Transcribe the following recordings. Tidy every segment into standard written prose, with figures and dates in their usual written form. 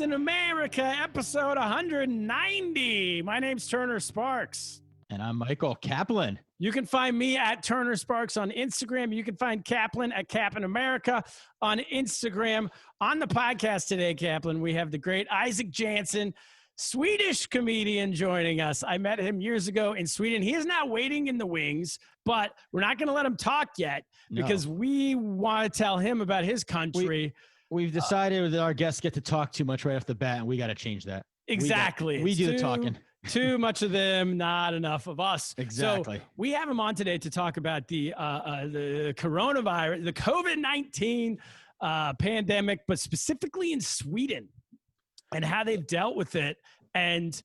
Captain America, episode 190. My name's Turner Sparks. And I'm Michael Kaplan. You can find me at Turner Sparks on Instagram. You can find Kaplan at Captain America on Instagram. On the podcast today, Kaplan, we have the great Isak Jansson, Swedish comedian, joining us. I met him years ago in Sweden. He is now waiting in the wings, but we're not going to let him talk yet because we want to tell him about his country. We've decided that our guests get to talk too much right off the bat, and we got to change that. Exactly. We do the talking. Too much of them, not enough of us. Exactly. So we have him on today to talk about the coronavirus, the COVID-19 pandemic, but specifically in Sweden and how they've dealt with it. And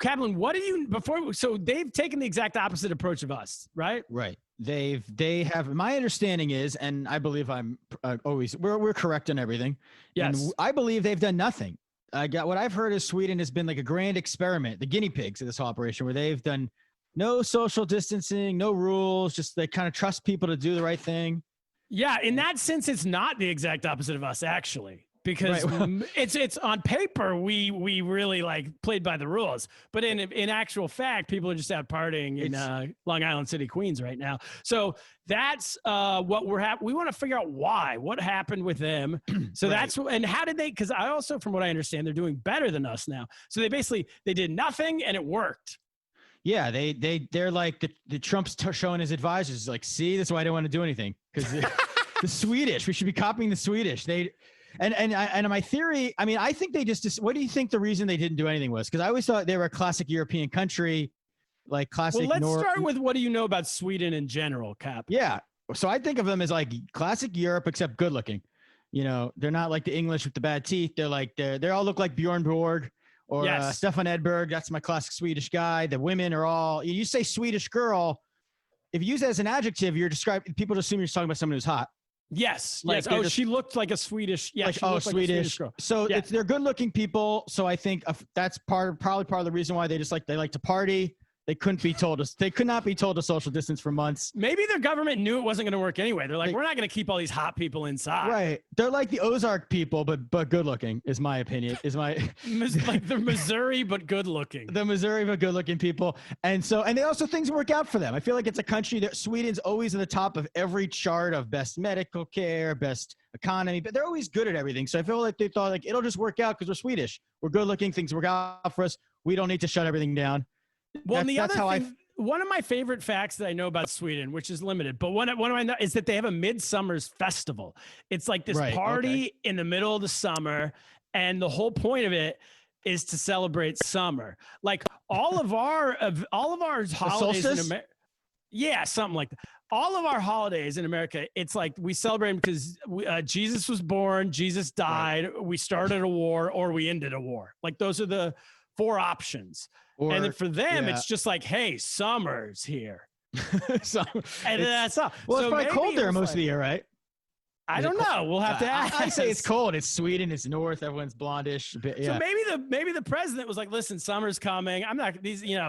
Kaplan, so they've taken the exact opposite approach of us, right? Right. They have, my understanding is, and I believe we're correct on everything. Yes. And I believe they've done nothing. What I've heard is Sweden has been like a grand experiment, the guinea pigs of this whole operation, where they've done no social distancing, no rules, just they kind of trust people to do the right thing. Yeah. In that sense, it's not the exact opposite of us, actually. Because it's on paper, we really like played by the rules, but in actual fact, people are just out partying in Long Island City, Queens right now. So that's what we want to figure out what happened with them. So and how did they, because I also, from what I understand, they're doing better than us now. So they did nothing and it worked. Yeah, they're like the Trump's showing his advisors like, see, that's why I don't want to do anything, because the Swedish, we should be copying the Swedish. And my theory, I mean, I think they what do you think the reason they didn't do anything was? Because I always thought they were a classic European country, like classic. Well, let's start with what do you know about Sweden in general, Cap? Yeah. So I think of them as like classic Europe, except good looking. You know, they're not like the English with the bad teeth. They're like, they all look like Bjorn Borg or Stefan Edberg. That's my classic Swedish guy. The women are all, you say Swedish girl, if you use it as an adjective, people assume you're talking about someone who's hot. Yes. Like yes. Oh, she looked like a Swedish. Yeah. Like, Swedish girl. So they're good looking people. So I think that's probably part of the reason why they like to party. They could not be told to social distance for months. Maybe their government knew it wasn't going to work anyway. They're like, we're not going to keep all these hot people inside. Right. They're like the Ozark people, but good looking is my opinion. Like the Missouri, but good looking. The Missouri, but good looking people. And they also, things work out for them. I feel like it's a country that Sweden's always at the top of every chart of best medical care, best economy, but they're always good at everything. So I feel like they thought like, it'll just work out because we're Swedish. We're good looking. Things work out for us. We don't need to shut everything down. Well, and the other thing, one of my favorite facts that I know about Sweden, which is limited, but one of I know is that they have a midsummer's festival. It's like this party in the middle of the summer, and the whole point of it is to celebrate summer. Like all of our holidays in America. Yeah, something like that. All of our holidays in America, it's like we celebrate because Jesus was born, Jesus died, we started a war, or we ended a war. Like those are the four options. And then for them, it's just like, hey, summer's here. And that's all. Well, it's probably cold there most of the year, right? I don't know. We'll have to ask. I say it's cold. It's Sweden. It's north. Everyone's blondish. So maybe the president was like, listen, summer's coming. I'm not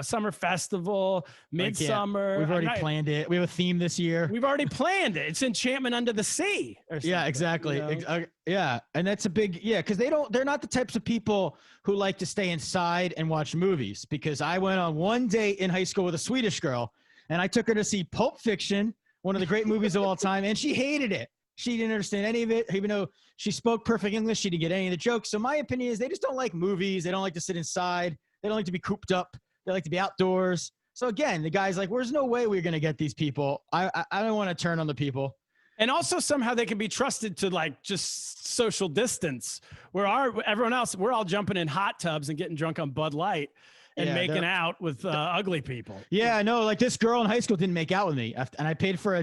summer festival, midsummer. We've already planned it. We have a theme this year. We've already planned it. It's Enchantment Under the Sea. Yeah, exactly. Yeah. And that's a big, because they're not the types of people who like to stay inside and watch movies, because I went on one date in high school with a Swedish girl and I took her to see Pulp Fiction, one of the great movies of all time. And she hated it. She didn't understand any of it, even though she spoke perfect English. She didn't get any of the jokes. So my opinion is they just don't like movies. They don't like to sit inside. They don't like to be cooped up. They like to be outdoors. So again, the guy's like, there's no way we're going to get these people. I don't want to turn on the people. And also somehow they can be trusted to like just social distance, where everyone else, we're all jumping in hot tubs and getting drunk on Bud Light and making out with ugly people. Yeah, no, like this girl in high school didn't make out with me, and I paid for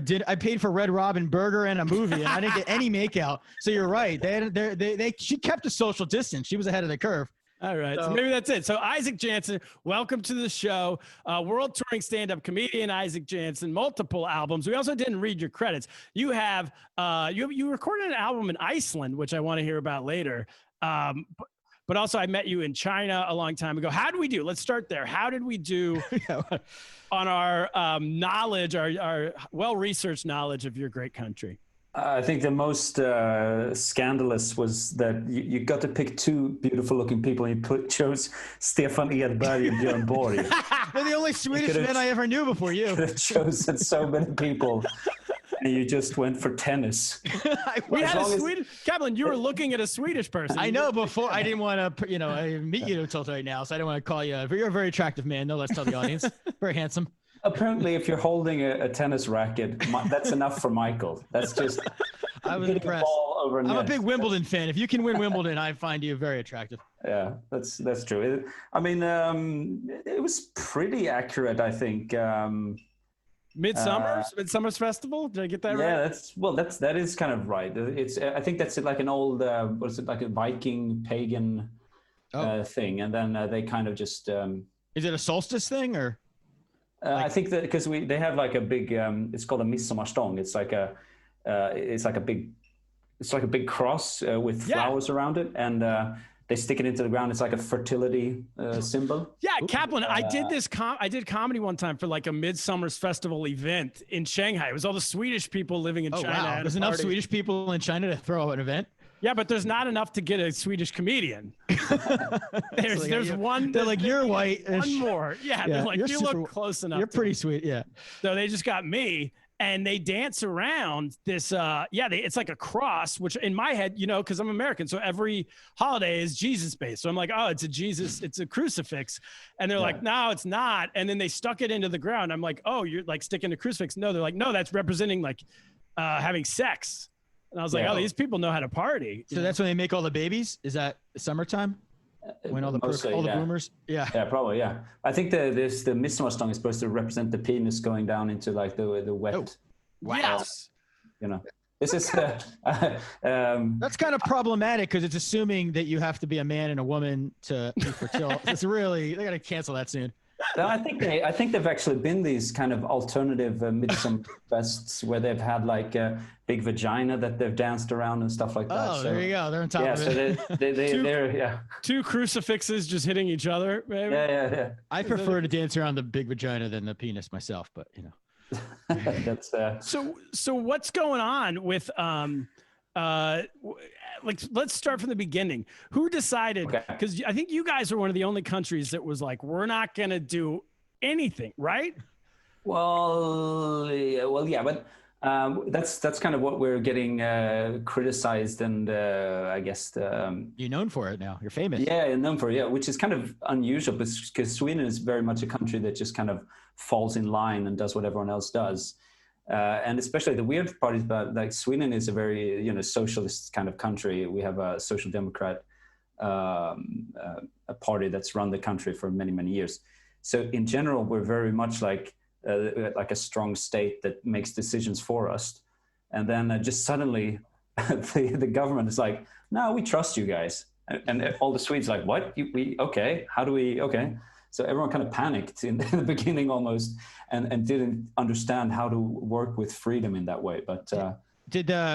Red Robin burger and a movie, and I didn't get any makeout. So you're right. She kept a social distance. She was ahead of the curve. All right, so maybe that's it. So Isak Jansson, welcome to the show. World touring stand-up comedian Isak Jansson, multiple albums. We also didn't read your credits. You have you recorded an album in Iceland, which I want to hear about later. But also I met you in China a long time ago. How did we do? Let's start there. How did we do on our knowledge, our well-researched knowledge of your great country? I think the most scandalous was that you got to pick two beautiful-looking people, and you chose Stefan Edberg and Björn Borg. They're the only Swedish men I ever knew before you. Could have chosen so many people, and you just went for tennis. We had a Swedish. Kaplan, you were looking at a Swedish person. I know. Before I didn't want to, meet you until right now, so I didn't want to call you. You're a very attractive man. No, let's tell the audience. Very handsome. Apparently, if you're holding a tennis racket, that's enough for Michael. That's just. I was impressed. I'm a big Wimbledon fan. If you can win Wimbledon, I find you very attractive. Yeah, that's true. I mean, it was pretty accurate, I think. Midsummer's Festival. Did I get that right? Yeah, that is kind of right. I think that's like an old what is it, like a Viking pagan thing, and then they kind of just. Is it a solstice thing or? I think that because they have like a big it's called a midsommarstång. It's like a big cross with flowers around it, and they stick it into the ground. It's like a fertility symbol. Yeah, Kaplan, I did comedy one time for like a Midsummer's Festival event in Shanghai. It was all the Swedish people living in China. Wow. There's enough Swedish people in China to throw an event? Yeah, but there's not enough to get a Swedish comedian. There's one. They're like, you're white. One more. Yeah, they're like, you look close enough. You're pretty sweet. Yeah. So they just got me, and they dance around this. It's like a cross, which in my head, because I'm American, so every holiday is Jesus based. So I'm like, oh, it's a crucifix, and they're like, no, it's not. And then they stuck it into the ground. I'm like, oh, you're like sticking a crucifix. No, they're like, no, that's representing like having sex. And I was like, oh, these people know how to party. So that's when they make all the babies? Is that summertime? When all the boomers? Yeah. Yeah, probably, yeah. I think the midsommarstång is supposed to represent the penis going down into like the wet. Oh. Wow. Yes. This is that's kind of problematic because it's assuming that you have to be a man and a woman to be fertile. It's really, they got to cancel that soon. I think they've actually been these kind of alternative midsummer fests where they've had like a big vagina that they've danced around and stuff like that. Oh, there you go. They're on top of it. So they're two crucifixes just hitting each other. Maybe. Yeah. I prefer to dance around the big vagina than the penis myself, but That's So what's going on with let's start from the beginning. Who decided? Because I think you guys are one of the only countries that was like, we're not going to do anything, right? Well, yeah, but that's kind of what we're getting criticized, and I guess you're known for it now. You're famous. Yeah, known for it. Yeah, which is kind of unusual because Sweden is very much a country that just kind of falls in line and does what everyone else does. And especially the weird part is about like Sweden is a very socialist kind of country. We have a social democrat a party that's run the country for many years. So in general, we're very much like a strong state that makes decisions for us. And then just suddenly the government is like, no, we trust you guys. And all the Swedes are like, what? Okay, how do we? Okay. So everyone kind of panicked in the beginning almost and didn't understand how to work with freedom in that way. But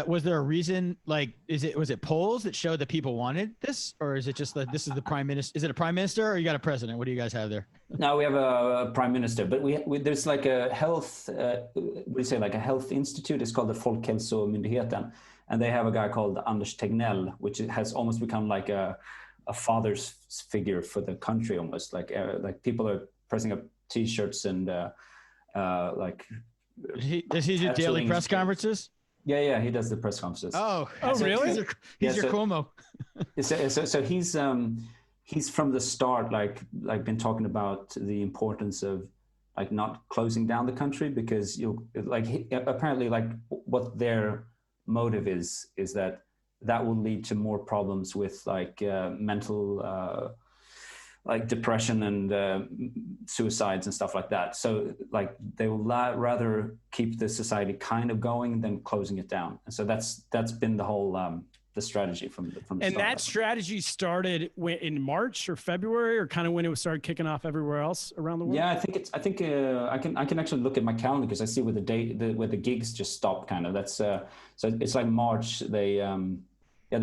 was there a reason, like, was it polls that showed that people wanted this, or is it just that this is the prime minister? Is it a prime minister or you got a president? What do you guys have there? No, we have a prime minister, but we there's like a health, like a health institute. It's called the Folkhälsomyndigheten. And they have a guy called Anders Tegnell, which has almost become like a father's figure for the country, almost like people are pressing up T-shirts and like. Does he do daily press conferences? Yeah, he does the press conferences. Oh, really? He's your Cuomo. So he's from the start been talking about the importance of like not closing down the country because apparently like what their motive is that will lead to more problems with like mental like depression and suicides and stuff like that. So like they will rather keep the society kind of going than closing it down. And so that's been the whole the strategy from the start. And that strategy started in March or February, or kind of when it started kicking off everywhere else around the world. Yeah, I can actually look at my calendar because I see where the gigs just stopped. Kind of that's so it's like March. They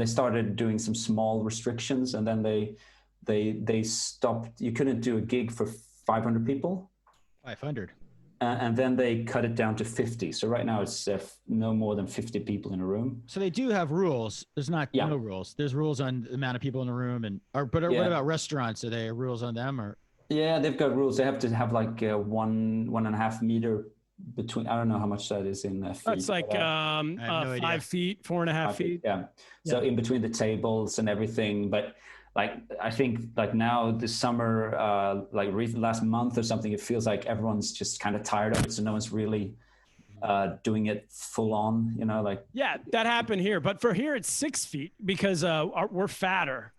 started doing some small restrictions, and then they stopped. You couldn't do a gig for 500 people. 500. and then they cut it down to 50. So right now it's no more than 50 people in a room. So they do have rules. There's not no rules. There's rules on the amount of people in the room, what about restaurants? Are there rules on them or? Yeah, they've got rules. They have to have like 1.5 meter between. I don't know how much that is in feet. That's like 5 feet, 4.5 feet. Yeah. So in between the tables and everything, but. Like I think like now this summer, last month or something, it feels like everyone's just kind of tired of it. So no one's really doing it full on, Yeah, that happened here. But for here, it's 6 feet because we're fatter,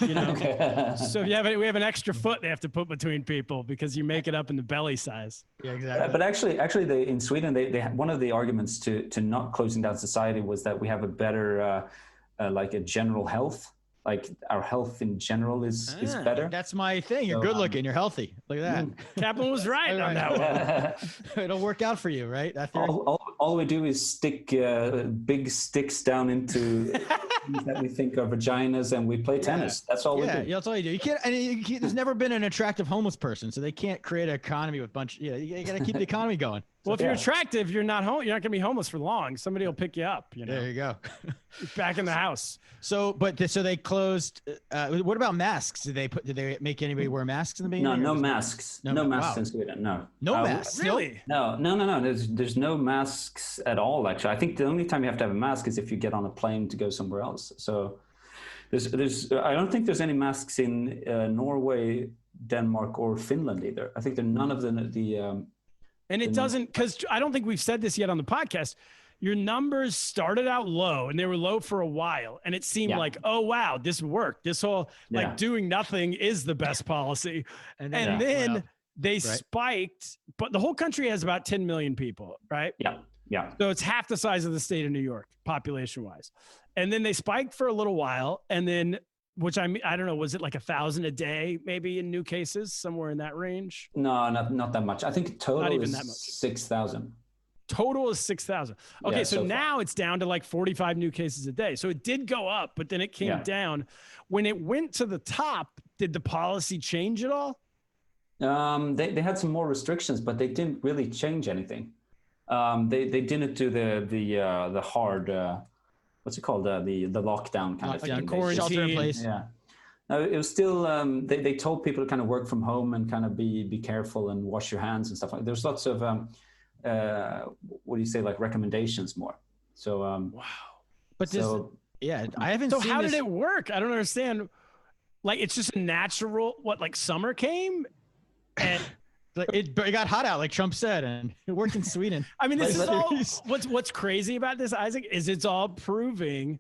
Okay. So we have an extra foot they have to put between people because you make it up in the belly size. Yeah, exactly. But actually, in Sweden, they one of the arguments to not closing down society was that we have a better, like a general health. Like our health in general is better. That's my thing. You're good looking. You're healthy. Look at that. Kaplan was right on that one. It'll work out for you, right? All we do is stick big sticks down into things that we think are vaginas, and we play tennis. That's all we do. Yeah, that's all you do. You can't. There's never been an attractive homeless person, so they can't create an economy with you got to keep the economy going. Well, if you're attractive, you're not going to be homeless for long. Somebody will pick you up. There you go. Back in the house. So they closed. What about masks? Did they make anybody wear masks in the beginning? No masks. No masks in Sweden. No masks. Really? No. There's no masks at all. Actually, I think the only time you have to have a mask is if you get on a plane to go somewhere else. So there's. I don't think there's any masks in Norway, Denmark, or Finland either. I think there are none of the. And it doesn't, because I don't think we've said this yet on the podcast. Your numbers started out low and they were low for a while. And it seemed like, oh, wow, this worked. This whole doing nothing is the best policy. And then they spiked, but the whole country has about 10 million people, right? Yeah. So it's half the size of the state of New York, population wise. And then they spiked for a little while. And then, which I don't know, was it like 1,000 a day, maybe in new cases, somewhere in that range? No, not that much. I think total not even is that much. 6,000. Total is 6,000. Okay, so now it's down to like 45 new cases a day. So it did go up, but then it came down. When it went to the top, did the policy change at all? They had some more restrictions, but they didn't really change anything. They didn't do the hard. What's it called? The lockdown kind of thing. Quarantine. Shelter in place. Yeah. No, it was still. They told people to kind of work from home and kind of be careful and wash your hands and stuff like. There's lots of what do you say, like recommendations more. So wow. But I haven't. So seen how did it work? I don't understand. Like it's just a natural. Like summer came, and. It got hot out, like Trump said, and it worked in Sweden. I mean, this is all, what's crazy about this, Isaac, is it's all proving,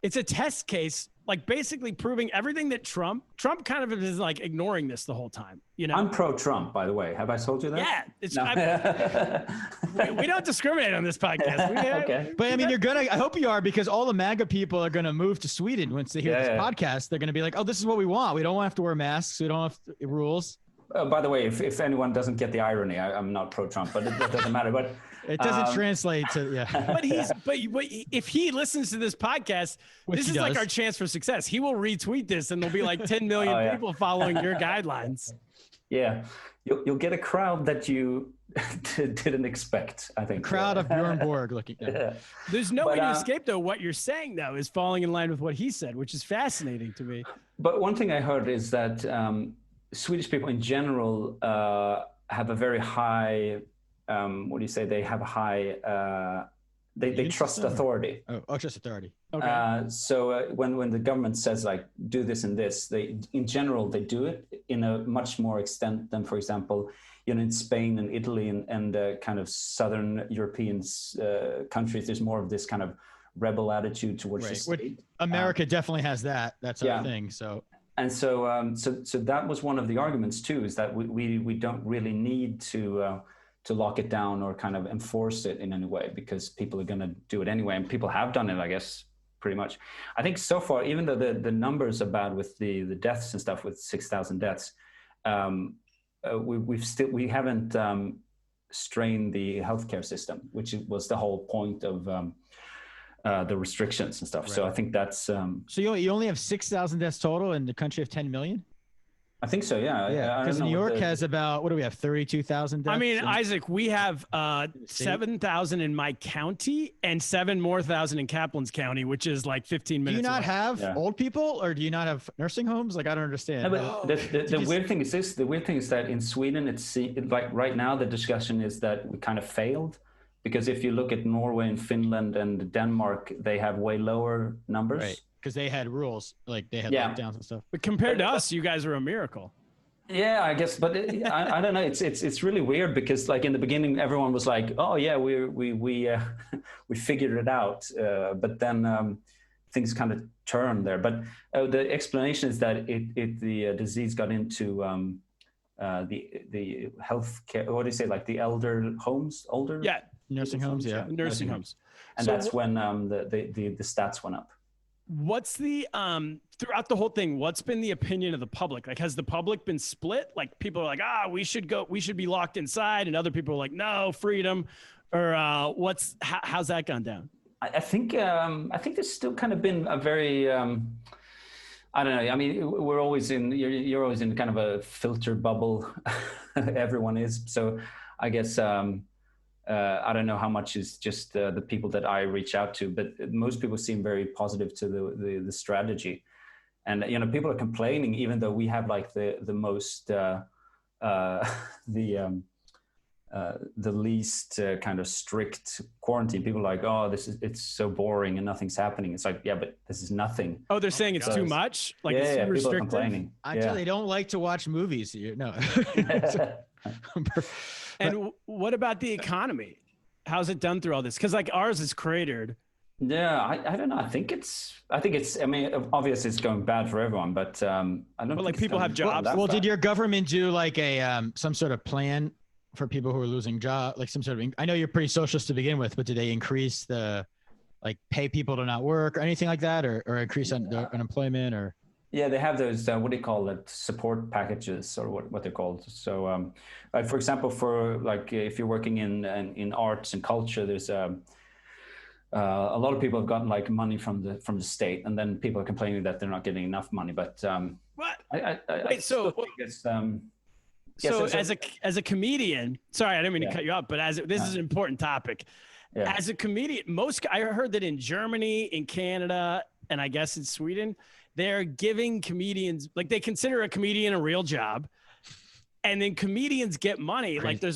it's a test case, like basically proving everything that Trump kind of is like ignoring this the whole time. I'm pro-Trump, by the way. Have I told you that? Yeah, we don't discriminate on this podcast. Okay. But I mean, I hope you are, because all the MAGA people are going to move to Sweden once they hear this podcast. They're going to be like, oh, this is what we want. We don't have to wear masks. We don't have rules. By the way, if anyone doesn't get the irony, I'm not pro-Trump, but it doesn't matter. But it doesn't translate to But if he listens to this podcast, this is like our chance for success. He will retweet this, and there'll be like 10 million people following your guidelines. Yeah, you'll get a crowd that you didn't expect. I think a crowd of Bjorn Borg looking. There's no way to escape, though. What you're saying, though, is falling in line with what he said, which is fascinating to me. But one thing I heard is that. Swedish people in general have a very high, what do you say? They have a high, they trust authority. Oh, trust authority. Okay. So when the government says like, do this and this, in general, they do it in a much more extent than, for example, in Spain and Italy and kind of Southern European countries, there's more of this kind of rebel attitude towards the state. America definitely has that. That's our thing. So. And so, so that was one of the arguments too, is that we don't really need to lock it down or kind of enforce it in any way, because people are going to do it anyway, and people have done it, I guess, pretty much. I think so far, even though the numbers are bad with the deaths and stuff, with 6,000 deaths, we haven't strained the healthcare system, which was the whole point of. The restrictions and stuff. Right. So I think that's. So you only have 6,000 deaths total in the country of 10 million? I think so. Yeah. Because New York has about, what do we have? 32,000 deaths. I mean, Isaac, we have 7,000 in my county and 7,000 more in Kaplan's County, which is like 15 minutes. Do you not have old people, or do you not have nursing homes? Like, I don't understand. No, but the weird thing is this. The weird thing is that in Sweden, it's like right now the discussion is that we kind of failed, because if you look at Norway and Finland and Denmark, they have way lower numbers. Right. Because they had rules, like they had lockdowns and stuff. But compared to us, you guys are a miracle. Yeah, I guess, but I don't know. It's really weird, because like in the beginning, everyone was like, "Oh yeah, we figured it out," but then things kind of turned there. But the explanation is that the disease got into the health care. What do you say? Like the older homes. Nursing homes. Nursing homes. And so that's when the stats went up. What's the throughout the whole thing, what's been the opinion of the public? Like, has the public been split? Like, people are like, we should be locked inside, and other people are like, no, freedom, or how's that gone down? I think there's still kind of been a very I don't know. I mean, you're always in kind of a filter bubble. Everyone is. So I guess I don't know how much is just the people that I reach out to, but most people seem very positive to the strategy. And, people are complaining, even though we have like the most, the least kind of strict quarantine. People are like, it's so boring and nothing's happening. It's like, yeah, but this is nothing. Oh, they're saying it's too much? Like, it's too people restrictive? are complaining. Actually, they don't like to watch movies. No. And what about the economy? How's it done through all this? Because like ours is cratered. Yeah, I don't know. I think it's. I mean, obviously it's going bad for everyone, but I don't. But like people have jobs. Well, did your government do like a some sort of plan for people who are losing jobs? Like some sort of. I know you're pretty socialist to begin with, but did they increase pay people to not work or anything like that, or increase unemployment or? Yeah, they have those, what do you call it, support packages, or what they're called. So, for example, for like if you're working in arts and culture, there's a lot of people have gotten like money from the state, and then people are complaining that they're not getting enough money. But so as a comedian, sorry, I didn't mean to cut you off, but this is an important topic. Yeah. As a comedian, I heard that in Germany, in Canada, and I guess in Sweden, they're giving comedians, like they consider a comedian a real job, and then comedians get money. Like they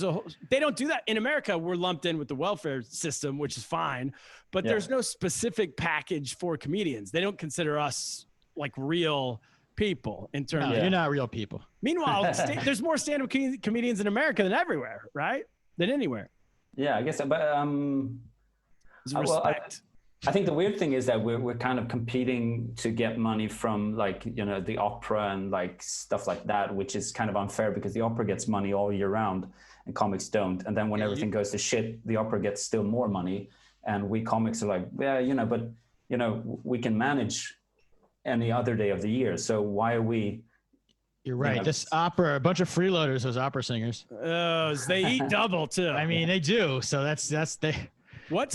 don't do that in America. We're lumped in with the welfare system, which is fine, but there's no specific package for comedians. They don't consider us like real people in terms of, you're not real people. Meanwhile, there's more stand-up comedians in America than everywhere, right? Than anywhere. Yeah, I guess, but respect. I think the weird thing is that we're kind of competing to get money from like, the opera and like stuff like that, which is kind of unfair, because the opera gets money all year round and comics don't. And then when everything goes to shit, the opera gets still more money. And we comics are like, we can manage any other day of the year. So why are we? You're right. This opera, a bunch of freeloaders, those opera singers. They eat double too. I mean, they do. So that's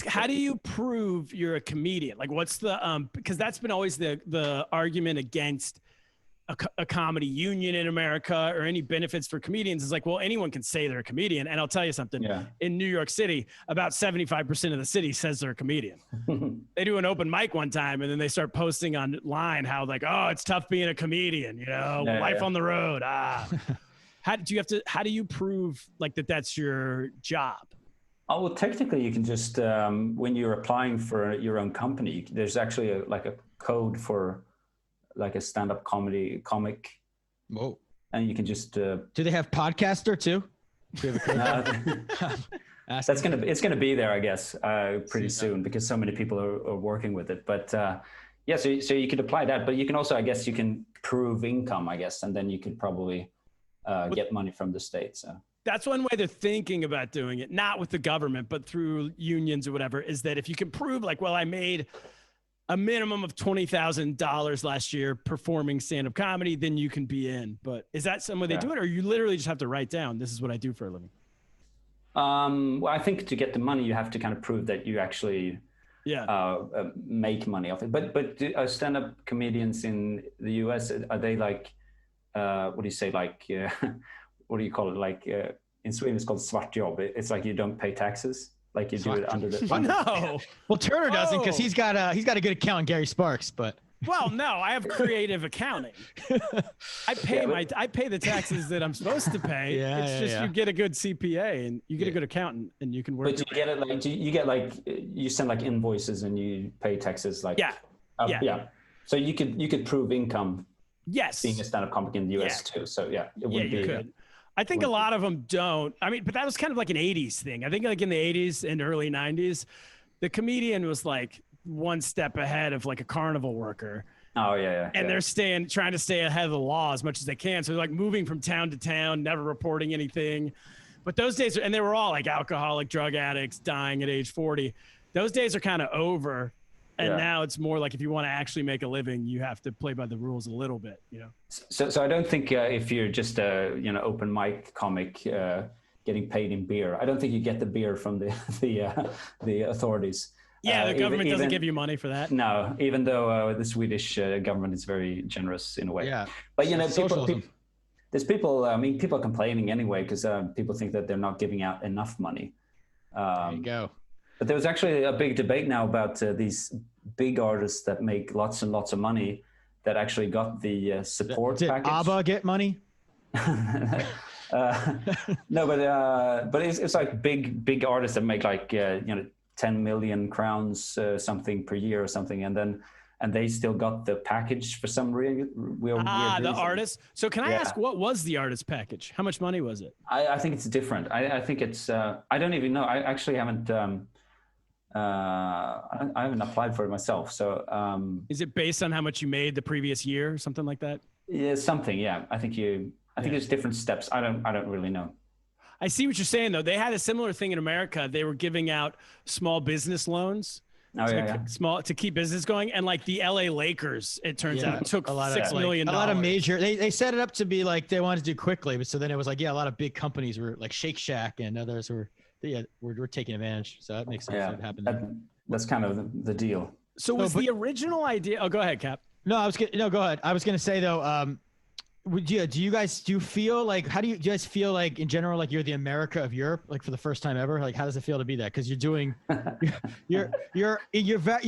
how do you prove you're a comedian? Like, what's the because that's been always the argument against a comedy union in America or any benefits for comedians is like, well, anyone can say they're a comedian. And I'll tell you something, in New York City, about 75% of the city says they're a comedian. They do an open mic one time, and then they start posting online how like, oh, it's tough being a comedian, life on the road. How do you prove like that's your job? Oh, well, technically you can just, when you're applying for your own company, there's actually a code for like a stand-up comic. Whoa. And you can just... Do they have podcaster too? It's gonna be there, I guess, pretty soon, because so many people are working with it. But so you could apply that, but you can also, I guess, you can prove income, I guess, and then you could probably get money from the state, so... That's one way they're thinking about doing it, not with the government, but through unions or whatever, is that if you can prove like, well, I made a minimum of $20,000 last year performing stand-up comedy, then you can be in. But is that some way they do it, or you literally just have to write down, this is what I do for a living? Well, I think to get the money, you have to kind of prove that you actually make money off it. But stand-up comedians in the US, are they like what do you say, like what do you call it, like in Sweden it's called svartjobb. It's like you don't pay taxes, like you do it under the no. Well, Turner doesn't, because he's got a good accountant, Gary Sparks, but well, no, I have creative accounting. I pay the taxes that I'm supposed to pay. It's just you get a good CPA and you get a good accountant and you can work. But you get it like you get like you send like invoices and you pay taxes like yeah. So you could prove income. Yes. Being a stand-up comic in the US too. So it would be. You could. I think a lot of them don't. I mean, but that was kind of like an 80s thing. I think like in the 80s and early 90s, the comedian was like one step ahead of like a carnival worker. Oh yeah. And they're trying to stay ahead of the law as much as they can. So they're like moving from town to town, never reporting anything. But those days, and they were all like alcoholic, drug addicts, dying at age 40. Those days are kind of over. And now it's more like if you want to actually make a living, you have to play by the rules a little bit, you know? So I don't think if you're just a, open mic comic getting paid in beer, I don't think you get the beer from the authorities. Yeah, the government doesn't give you money for that. No, even though the Swedish government is very generous in a way. Yeah. But, there's people, people are complaining anyway because people think that they're not giving out enough money. There you go. But there was actually a big debate now about these big artists that make lots and lots of money that actually got the support package. Did ABBA get money? No, but it's like big artists that make like 10 million crowns something per year or something, and they still got the package for some weird reason. The artist. So can I ask, what was the artist package? How much money was it? I think it's different. I think it's I don't even know. I actually haven't I haven't applied for it myself. So is it based on how much you made the previous year or something like that? Yeah, something. Yeah, I think there's different steps. I don't really know. I see what you're saying though. They had a similar thing in America. They were giving out small business loans. To keep business going, and like the LA Lakers, it turns out took $6 million. A lot of major. They set it up to be like they wanted to do quickly, but so then it was like a lot of big companies were like Shake Shack and others we're taking advantage. So that makes sense. Yeah, that happened. That's kind of the deal. So was the original idea? Oh, go ahead, Cap. Go ahead. I was gonna say though. Do you guys feel like, how do you guys feel like in general, like you're the America of Europe, like for the first time ever? Like, how does it feel to be that? Because you're doing, you're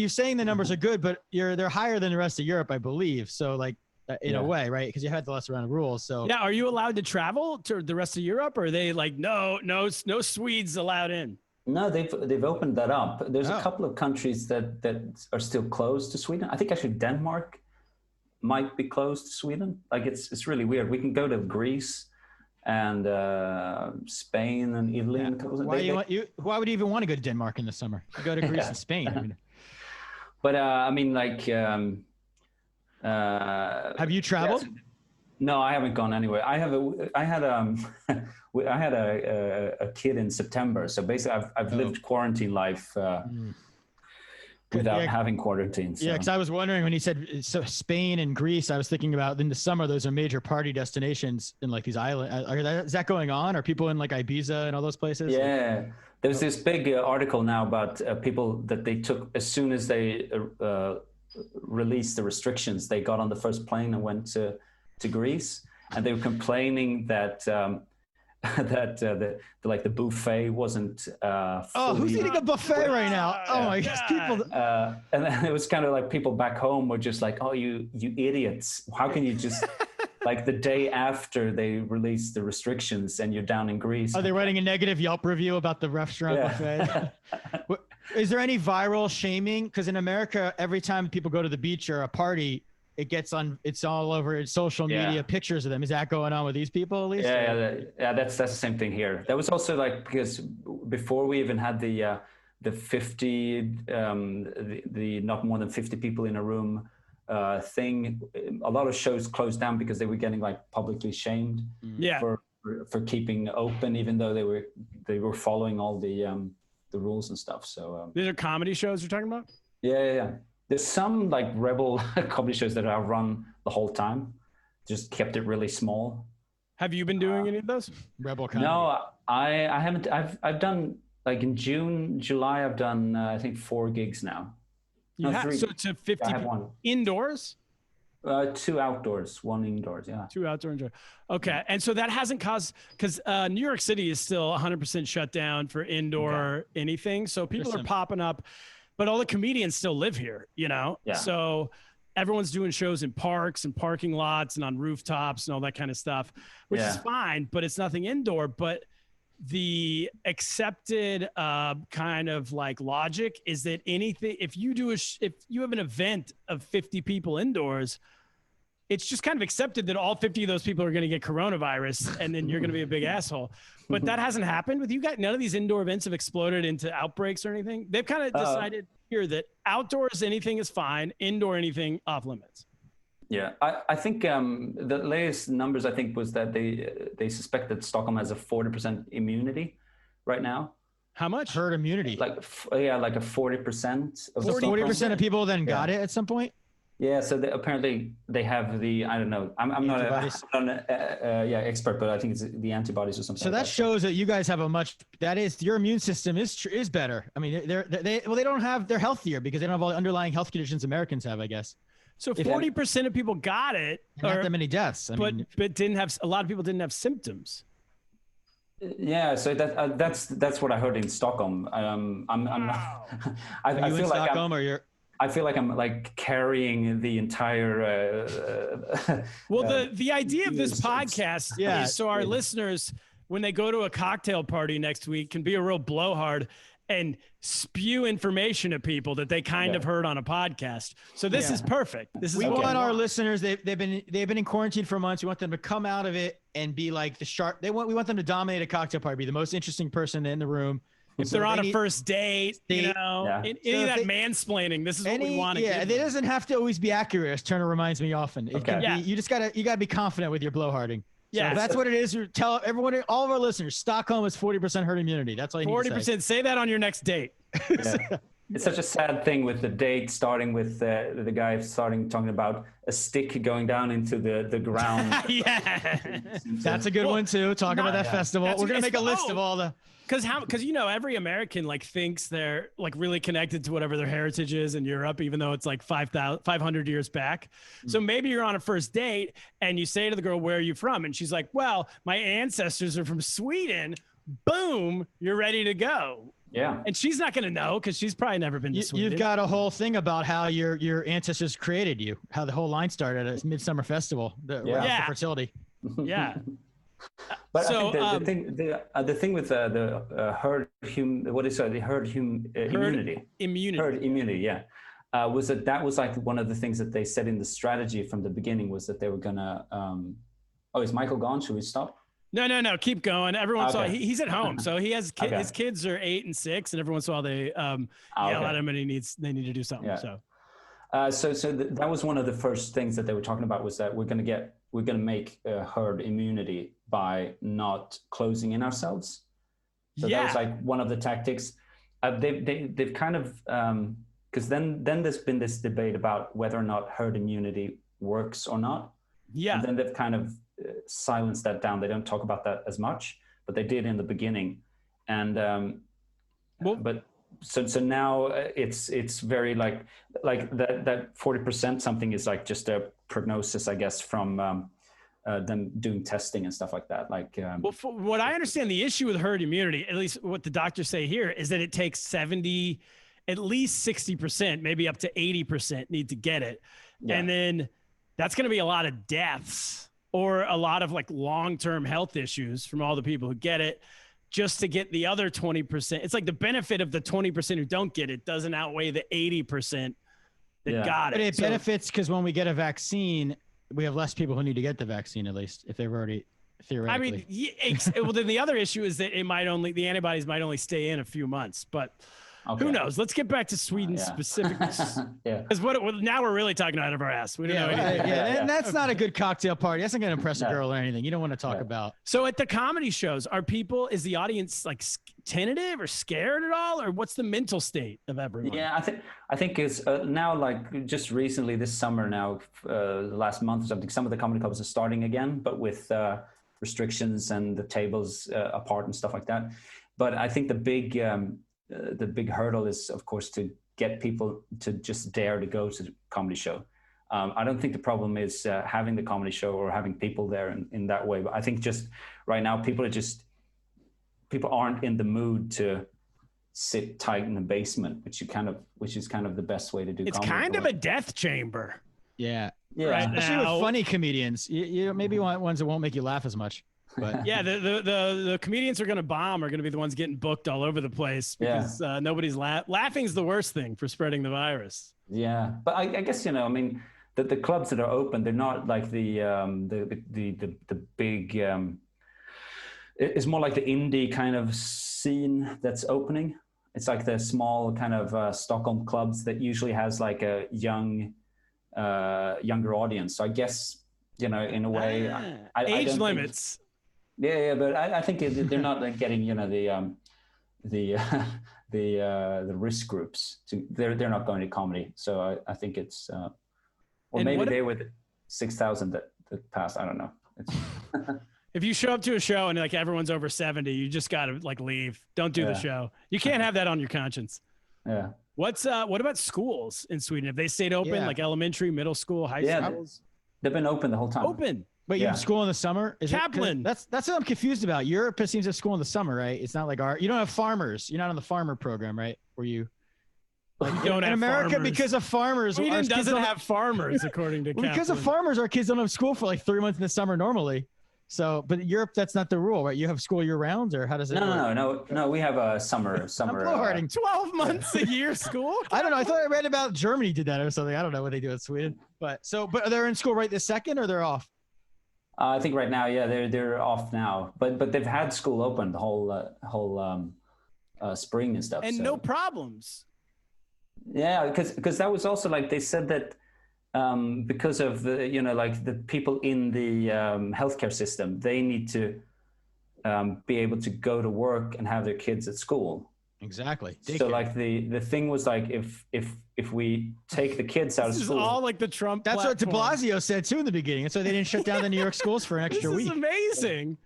saying the numbers are good, but they're higher than the rest of Europe, I believe. So like in a way, right? Because you had the less around the rules. So now, are you allowed to travel to the rest of Europe, or are they like no Swedes allowed in? No, they've opened that up. There's a couple of countries that are still closed to Sweden. I think actually Denmark might be closed to Sweden. Like it's really weird. We can go to Greece and Spain and Italy. And why would you even want to go to Denmark in the summer? You go to Greece and Spain. I mean. But I mean, like, have you traveled? Yes. No, I haven't gone anywhere. I had a kid in September, so basically I've lived quarantine life. Without having quarantine. So. Yeah, because I was wondering when he said Spain and Greece, I was thinking about in the summer, those are major party destinations in like these islands. Is that going on? Are people in like Ibiza and all those places? Yeah, there's this big article now about people that they took as soon as they released the restrictions. They got on the first plane and went to Greece, and they were complaining that the buffet wasn't who's eating a buffet right now? Oh my gosh, people. And then it was kind of like people back home were just like, oh, you idiots, how can you just like the day after they released the restrictions and you're down in Greece. Are they writing a negative Yelp review about the restaurant buffet? Is there any viral shaming? Because in America, every time people go to the beach or a party, it's all over social media pictures of them. Is that going on with these people at least? Yeah, that's the same thing here. That was also like, because before we even had the 50, the not more than 50 people in a room thing, a lot of shows closed down because they were getting like publicly shamed for keeping open, even though they were following all the rules and stuff. So these are comedy shows you're talking about? Yeah. There's some like rebel comedy shows that I've run the whole time, just kept it really small. Have you been doing any of those? Rebel comedy? No, I haven't. I've done like in July, I've done I think 4 gigs now. So to 50 indoors? 2 outdoors, 1 indoors. Yeah. 2 outdoor indoor. Okay. And so that hasn't caused, because New York City is still 100% shut down for indoor anything. So people are popping up, but all the comedians still live here, you know? Yeah. So everyone's doing shows in parks and parking lots and on rooftops and all that kind of stuff, which is fine, but it's nothing indoor. But the accepted kind of like logic is that anything, if you do if you have an event of 50 people indoors, it's just kind of accepted that all 50 of those people are going to get coronavirus, and then you're going to be a big asshole. But that hasn't happened with you guys. None of these indoor events have exploded into outbreaks or anything. They've kind of decided here that outdoors anything is fine, indoor anything off limits. Yeah, I think the latest numbers, I think, was that they suspect that Stockholm has a 40% immunity right now. How much? Herd immunity. Like a 40% of 40% of people then got it at some point. Yeah, so apparently they have the, I don't know, I'm not an expert, but I think it's the antibodies or something. So that shows that you guys have your immune system is better. I mean, they're healthier because they don't have all the underlying health conditions Americans have, I guess. So 40% of people got it, not that many deaths. But didn't have, a lot of people didn't have symptoms. Yeah, so that's what I heard in Stockholm. I'm not. I feel like Stockholm, or you're. I feel like I'm like carrying the entire. Well, the idea of this podcast is so our listeners, when they go to a cocktail party next week, can be a real blowhard and spew information at people that they kind of heard on a podcast. So this is perfect. We want our listeners. They've been in quarantine for months. We want them to come out of it and be like the sharp. We want them to dominate a cocktail party, be the most interesting person in the room. If they're on a first date, any of that mansplaining, this is what we want to it doesn't have to always be accurate, as Turner reminds me often. It can be, you gotta be confident with your blowharding. Yeah, so that's what it is. Tell everyone, all of our listeners, Stockholm is 40% herd immunity. That's all you need to say. 40%. Say that on your next date. It's such a sad thing with the date starting with the guy talking about a stick going down into the ground. That's a good one too. Talk about that festival. We're gonna make a list of all the. Because every American like thinks they're like really connected to whatever their heritage is in Europe, even though it's like 500 years back. So maybe you're on a first date and you say to the girl, "Where are you from?" And she's like, "Well, my ancestors are from Sweden." Boom, you're ready to go. Yeah. And she's not going to know because she's probably never been to Sweden. You've got a whole thing about how your ancestors created you, how the whole line started at a midsummer festival, the fertility. Yeah. But so, I think the thing with the herd immunity, was that was like one of the things that they said in the strategy from the beginning was that they were gonna. Is Michael gone? Should we stop? No. Keep going. Every once in a while, he's at home, so he has his kids are 8 and 6, and every once in a while they yell at him and they need to do something. Yeah. So that was one of the first things that they were talking about was that we're gonna make herd immunity by not closing in ourselves. So that was like one of the tactics. They've kind of because then there's been this debate about whether or not herd immunity works or not. Yeah. And then they've kind of silenced that down. They don't talk about that as much, but they did in the beginning. And so now it's very like that 40% something is like just a prognosis, I guess, from them doing testing and stuff like that. Like, well, from what I understand, the issue with herd immunity, at least what the doctors say here, is that it takes 70, at least 60%, maybe up to 80% need to get it. Yeah. And then that's going to be a lot of deaths or a lot of like long-term health issues from all the people who get it just to get the other 20%. It's like the benefit of the 20% who don't get it doesn't outweigh the 80% that got it. But it benefits because when we get a vaccine, we have less people who need to get the vaccine, at least if they've already theoretically. I mean, well, then the other issue is that the antibodies might only stay in a few months, but who knows? Let's get back to Sweden specifically. Because now we're really talking out of our ass. We don't know anything. And that's not a good cocktail party. That's not going to impress a girl or anything. You don't want to talk about. So at the comedy shows, is the audience like tentative or scared at all? Or what's the mental state of everyone? Yeah, I think it's now like just recently this summer now, the last month or something, some of the comedy clubs are starting again, but with restrictions and the tables apart and stuff like that. But I think the big hurdle is, of course, to get people to just dare to go to the comedy show. I don't think the problem is having the comedy show or having people there in that way. But I think just right now, people aren't in the mood to sit tight in the basement, which is kind of the best way to do. It's comedy. kind of a death chamber. Yeah. Yeah. Especially with funny comedians. You maybe want ones that won't make you laugh as much. But yeah, the comedians are going to bomb are going to be the ones getting booked all over the place because nobody's laughing is the worst thing for spreading the virus. Yeah, but I guess I mean the clubs that are open, they're not like the big. It's more like the indie kind of scene that's opening. It's like the small kind of Stockholm clubs that usually has like a younger audience. So I guess in a way, age limits. Yeah, but I think they're not like getting the risk groups to. They're not going to comedy. So I think it's or maybe they were the 6,000 that passed. I don't know. It's if you show up to a show and like everyone's over 70, you just got to like leave. Don't do the show. You can't have that on your conscience. Yeah. What about schools in Sweden? Have they stayed open, like elementary, middle school, high schools? They've been open the whole time. Open. But you have school in the summer? Kaplan. That's what I'm confused about. Europe seems to have school in the summer, right? It's not like you don't have farmers. You're not on the farmer program, right? Where you don't have America farmers. Because of farmers. Sweden doesn't have farmers, according to Kaplan. Because of farmers, our kids don't have school for like 3 months in the summer normally. So, but Europe, that's not the rule, right? You have school year round, or how does it work? No. We have a summer. I'm 12 months a year school. I don't know. I thought I read about Germany did that or something. I don't know what they do in Sweden. But they're in school right this second, or they're off? I think right now, they're off now. But they've had school open the whole spring and stuff. And no problems. Yeah, because that was also like they said that. Because of the like the people in the healthcare system, they need to be able to go to work and have their kids at school. Exactly. So like the thing was like if we take the kids out of school, this is all like the Trump. That's platform. what De Blasio said too in the beginning, and so they didn't shut down the New York schools for an extra week. This is amazing.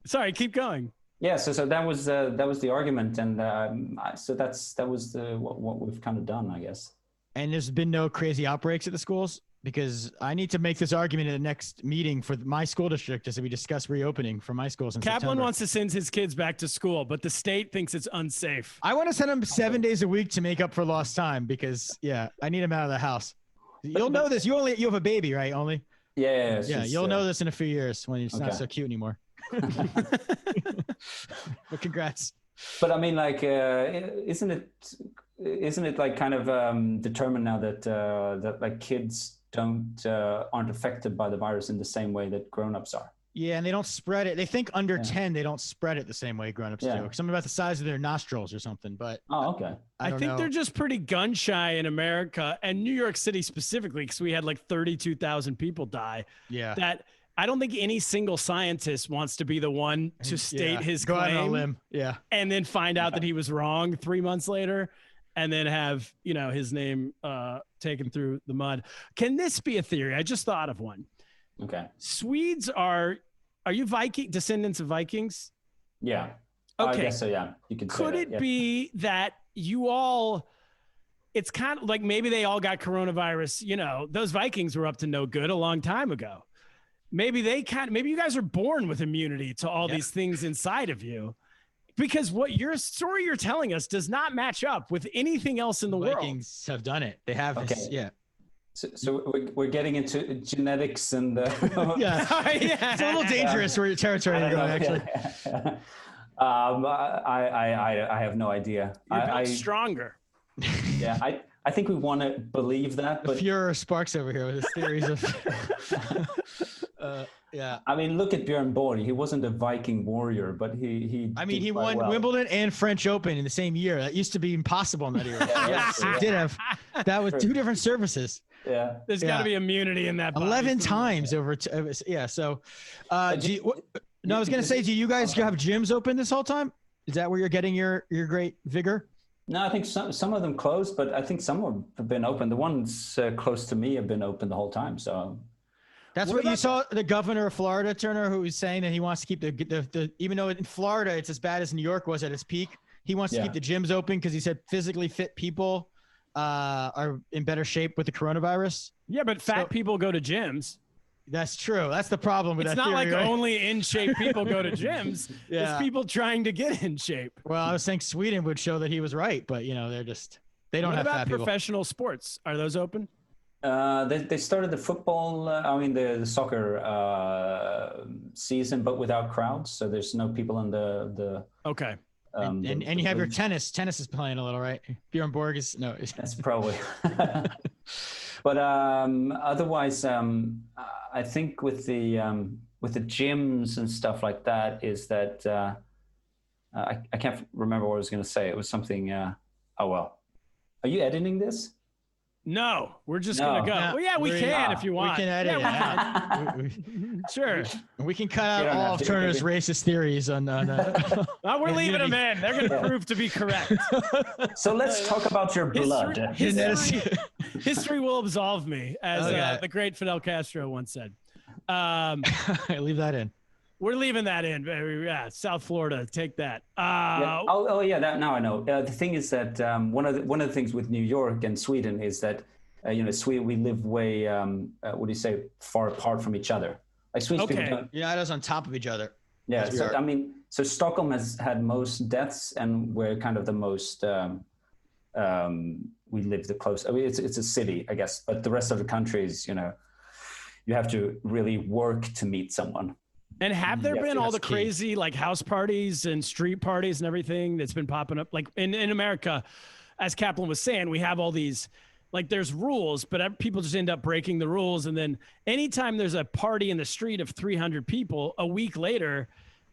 Sorry, keep going. Yeah, so that was the argument, and so that was what we've kind of done, I guess. And there's been no crazy outbreaks at the schools, because I need to make this argument in the next meeting for my school district as we discuss reopening for my schools in Kaplan September. wants to send his kids back to school, but the state thinks it's unsafe. I want to send them 7 days a week to make up for lost time because, I need them out of the house. You'll know this. You have a baby, right? Only? Yeah. You'll know this in a few years when it's not so cute anymore. But congrats. But I mean, like, isn't it like kind of determined now that like kids aren't affected by the virus in the same way that grown-ups are? Yeah, and they don't spread it. They think under 10, they don't spread it the same way grown-ups do. Something about the size of their nostrils or something. But okay. I think they're just pretty gun shy in America and New York City specifically, because we had like 32,000 people die. Yeah. That I don't think any single scientist wants to be the one to state his claim. Go claim. out on a limb. Yeah. And then find out that he was wrong 3 months later, and then have, his name taken through the mud. Can this be a theory? I just thought of one. Okay. Swedes are you descendants of Vikings? Yeah. Okay. I guess so, yeah. You could say Could that, it be that it's kind of like maybe they all got coronavirus, those Vikings were up to no good a long time ago. Maybe maybe you guys are born with immunity to all these things inside of you, because what your story you're telling us does not match up with anything else in the world. Vikings have done it. They have. Okay. Yeah. So we're getting into genetics and it's a little dangerous where your territory you're going, actually. I have no idea. You're stronger. Yeah, I think we want to believe that. But Führer sparks over here with his theories of. I mean, look at Björn Borg. He wasn't a Viking warrior, but he. I mean, he won Wimbledon and French Open in the same year. That used to be impossible in that era. Yes, he did have. That was two different services. Yeah, there's got to be immunity in that. 11 times over. So, I was gonna say, do you guys have gyms open this whole time? Is that where you're getting your great vigor? No, I think some of them closed, but I think some have been open. The ones close to me have been open the whole time. So. That's what you saw the governor of Florida, Turner, who was saying that he wants to keep the even though in Florida it's as bad as New York was at its peak, he wants to keep the gyms open because he said physically fit people are in better shape with the coronavirus. Yeah, but fat people go to gyms. That's true. That's the problem with it's that not theory, like right? only in shape people go to gyms. Yeah. It's people trying to get in shape. Well, I was saying Sweden would show that he was right, but they don't have fat people. Professional sports? Are those open? They started the football, the soccer season, but without crowds. So there's no people in the okay. And you have your tennis. Tennis is playing a little, right? Bjorn Borg is no. That's probably. But otherwise, I think with the gyms and stuff like that is that I can't remember what I was going to say. It was something. Oh well. Are you editing this? No, we're just gonna go. Well, yeah, we can if you want. We can edit. Yeah, sure. We can cut out all of Turner's racist theories on. We're leaving them in. They're gonna prove to be correct. So let's talk about your blood. History will absolve me, as the great Fidel Castro once said. Leave that in. We're leaving that in. Yeah, South Florida, take that. That now I know. The thing is that one of the things with New York and Sweden is that Sweden, we live way what do you say, far apart from each other. Like Swedish people don't. United us on top of each other. Yeah, so Stockholm has had most deaths, and we're kind of the most. We live the close. I mean, it's a city, I guess, but the rest of the country is, you have to really work to meet someone. And have there been all the crazy like house parties and street parties and everything that's been popping up? Like in America, as Kaplan was saying, we have all these, like there's rules, but people just end up breaking the rules. And then anytime there's a party in the street of 300 people, a week later,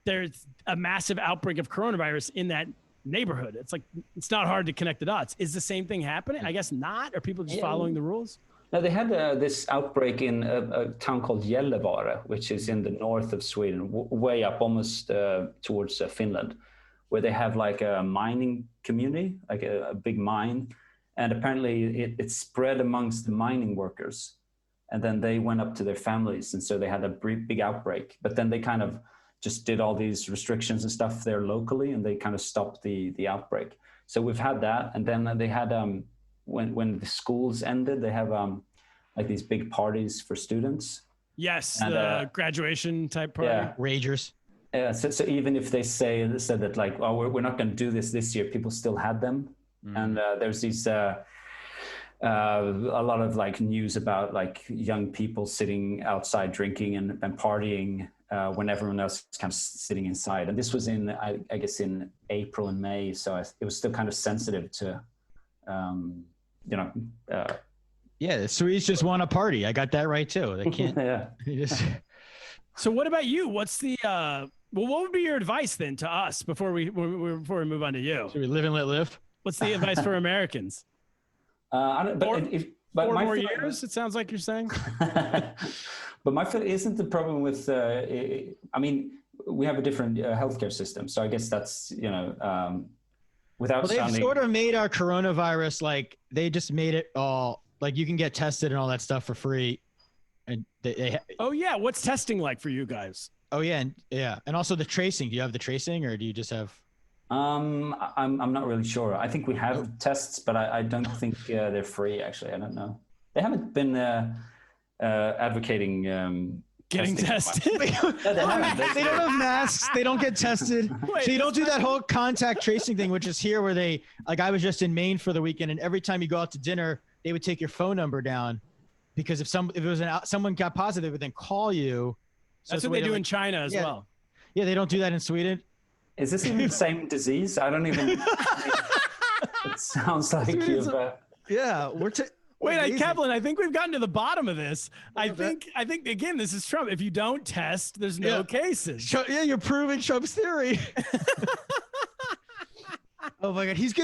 there's a massive outbreak of coronavirus in that neighborhood. It's like, it's not hard to connect the dots. Is the same thing happening? I guess not. Are people just following the rules? Now, they had this outbreak in a town called Gällivare, which is in the north of Sweden, way up almost towards Finland, where they have like a mining community, like a big mine. And apparently it spread amongst the mining workers. And then they went up to their families. And so they had a big outbreak. But then they kind of just did all these restrictions and stuff there locally, and they kind of stopped the outbreak. So we've had that. And then they had... When the schools ended, they have like these big parties for students. Yes, and, the graduation type party. Yeah. Ragers. Yeah, so even if they said that like, oh, we're not going to do this year, people still had them. And there's these a lot of like news about like young people sitting outside drinking and partying when everyone else is kind of sitting inside. And this was in I guess in April and May, so it was still kind of sensitive to. The Swedes just want a party. I got that right too. They can't. So what about you? What's the what would be your advice then to us before we move on to you? Should we live and let live? What's the advice for Americans? I don't. But four more years. It sounds like you're saying. But my feel isn't the problem with. I mean, we have a different healthcare system, so I guess that's they've sort of made our coronavirus like they just made it all like you can get tested and all that stuff for free, and what's testing like for you guys? And also the tracing. Do you have the tracing, or do you just have? I'm not really sure. I think we have tests, but I don't think they're free. Actually, I don't know. They haven't been advocating. Getting tested. They don't have masks. They don't get tested. So you don't do that whole contact tracing thing, which is here where they like. I was just in Maine for the weekend, and every time you go out to dinner, they would take your phone number down because if it was someone got positive, they would then call you. So that's what they do in China as well. Yeah, they don't do that in Sweden. Is this even the same disease? I don't even. It sounds like you've. Wait, Kaplan, I think we've gotten to the bottom of this. I think again, this is Trump. If you don't test, there's no cases. You're proving Trump's theory. Oh my God, he needs to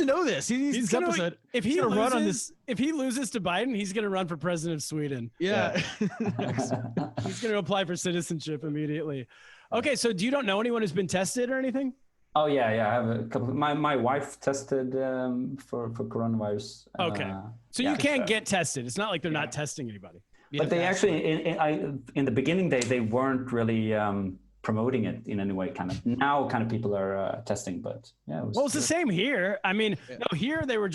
know this. He needs this episode. If he loses, run on this. If he loses to Biden, he's going to run for president of Sweden. Yeah. He's going to apply for citizenship immediately. Okay, so you don't know anyone who's been tested or anything? Oh yeah, I have a couple. My wife tested for coronavirus. Okay, so you can't get tested. It's not like they're not testing anybody. But they actually, in the beginning, they weren't really promoting it in any way. Kind of now, kind of people are testing, but yeah. It's the same here. I mean, no, here they were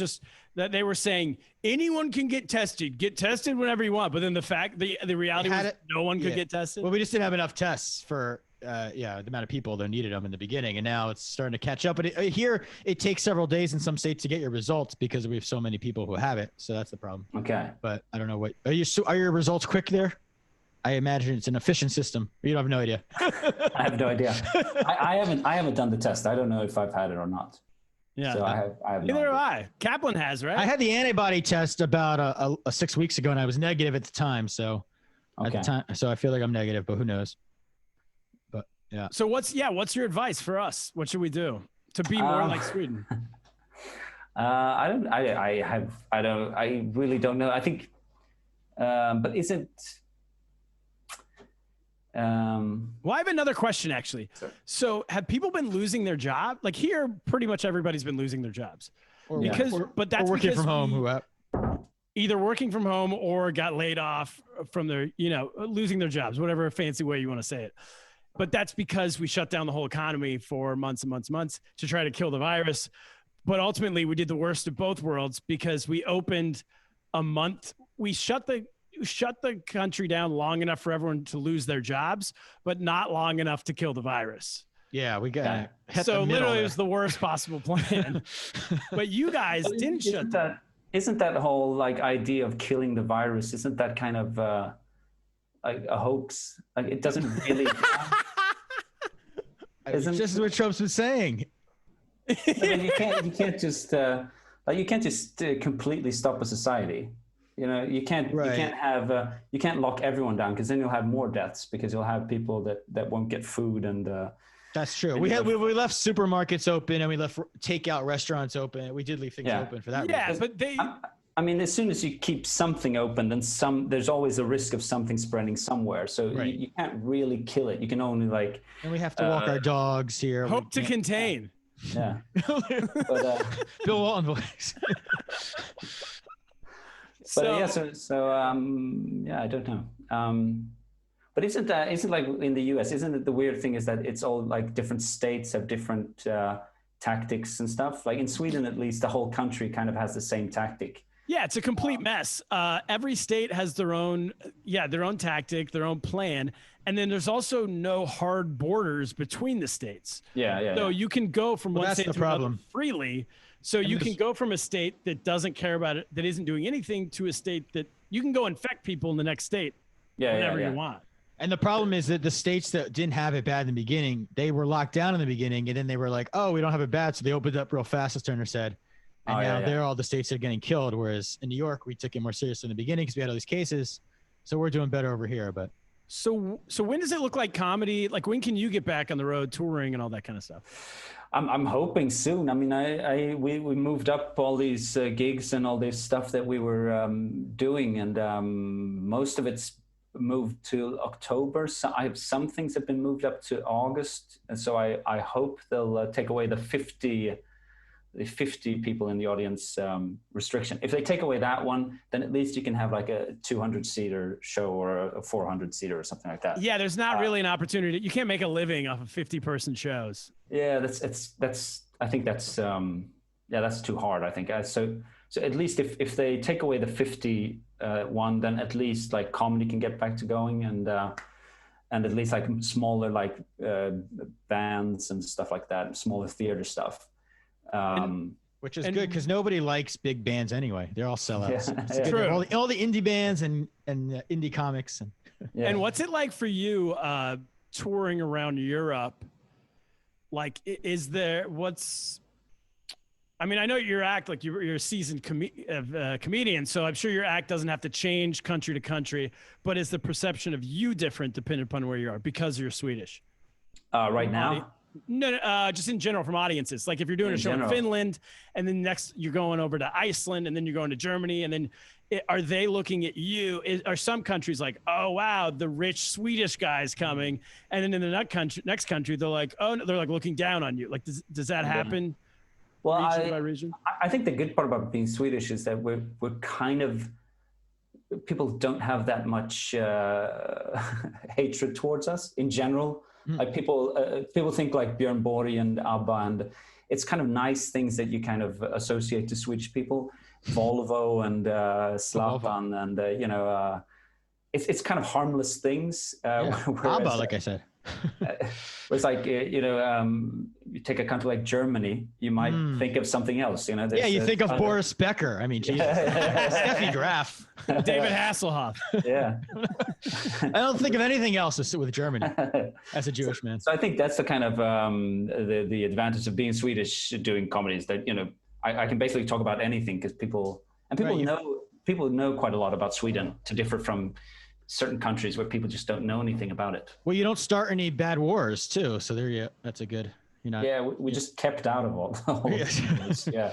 saying anyone can get tested whenever you want. But then the reality was no one could get tested. Well, we just didn't have enough tests for the amount of people that needed them in the beginning, and now it's starting to catch up. But here it takes several days in some states to get your results because we have so many people who have it. So that's the problem. Okay. But I don't know what are your results quick there? I imagine it's an efficient system. You don't have no idea. I have no idea. I haven't done the test. I don't know if I've had it or not. Yeah. So I have. Neither have I. Kaplan has, right? I had the antibody test about 6 weeks ago, and I was negative at the time. So at the time, so I feel like I'm negative, but who knows? But yeah. So what's your advice for us? What should we do to be more like Sweden? I really don't know. I think, but isn't. Well, I have another question actually. Sure. So have people been losing their job? Like here, pretty much everybody's been losing their jobs but that's working from home. Either working from home or got laid off from their, losing their jobs, whatever fancy way you want to say it. But that's because we shut down the whole economy for months and months and months to try to kill the virus. But ultimately we did the worst of both worlds because we opened a month. We shut the country down long enough for everyone to lose their jobs, but not long enough to kill the virus. Yeah, we got so literally it was the worst possible plan. But you guys didn't shut down. Isn't that whole like idea of killing the virus? Isn't that kind of like a hoax? Like it doesn't really. This is what Trump's been saying. I mean, you can't just completely stop a society. You can't lock everyone down because then you'll have more deaths because you'll have people that won't get food and. That's true. We left supermarkets open and we left takeout restaurants open. We did leave things open for that reason. Yeah, but I mean, as soon as you keep something open, then there's always a risk of something spreading somewhere. So you can't really kill it. You can only like. And we have to walk our dogs here. Hope to contain. Yeah. But, Bill Walton voice. But I don't know. But isn't like in the US? Isn't it the weird thing is that it's all like different states have different tactics and stuff. Like in Sweden, at least, the whole country kind of has the same tactic. Yeah, it's a complete mess. Every state has their own tactic, their own plan, and then there's also no hard borders between the states. Yeah. So you can go from one state to another freely. So you can go from a state that doesn't care about it, that isn't doing anything, to a state that you can go infect people in the next state whenever you want. And the problem is that the states that didn't have it bad in the beginning, they were locked down in the beginning, and then they were like, oh, we don't have it bad. So they opened up real fast, as Turner said. And now they're all the states that are getting killed. Whereas in New York, we took it more seriously in the beginning because we had all these cases. So we're doing better over here. But so when does it look like comedy? Like when can you get back on the road touring and all that kind of stuff? I'm hoping soon. I mean, we moved up all these gigs and all this stuff that we were doing, and most of it's moved to October. So I have some things have been moved up to August, and so I hope they'll take away the 50 people in the audience restriction. If they take away that one, then at least you can have like a 200-seater show or a 400-seater or something like that. Yeah, there's not really an opportunity. You can't make a living off of 50-person shows. Yeah, I think that's too hard. I think so at least if they take away the 50 one, then at least like comedy can get back to going, and at least like smaller like bands and stuff like that, smaller theater stuff. Which is good because nobody likes big bands anyway. They're all sellouts. Yeah. True. All the indie bands and indie comics and what's it like for you touring around Europe? Like, I mean, I know your act, like you're a seasoned comedian, so I'm sure your act doesn't have to change country to country, but is the perception of you different depending upon where you are because you're Swedish? Right now? No, just in general from audiences. Like if you're doing a show in Finland and then next you're going over to Iceland and then you're going to Germany and then are they looking at you? Are some countries like, oh, wow, the rich Swedish guy's coming. And then in the next country, they're like, oh, no, they're like looking down on you. Like, does that happen? Well, region by region? I think the good part about being Swedish is that we're kind of, people don't have that much hatred towards us in general. Like people think like Björn Borg and ABBA, and it's kind of nice things that you kind of associate to Swedish people, Volvo and Zlatan, and it's kind of harmless things. ABBA, like I said. It's like you take a country like Germany, you might think of something else. You think of Boris Becker. I mean, Jesus. Steffi Graf, David Hasselhoff. Yeah, I don't think of anything else with Germany as a Jewish man. So I think that's the kind of the advantage of being Swedish doing comedy is that I can basically talk about anything because people know quite a lot about Sweden to differ from certain countries where people just don't know anything about it. Well, you don't start any bad wars too, so that's a good. We just kept out of all yeah.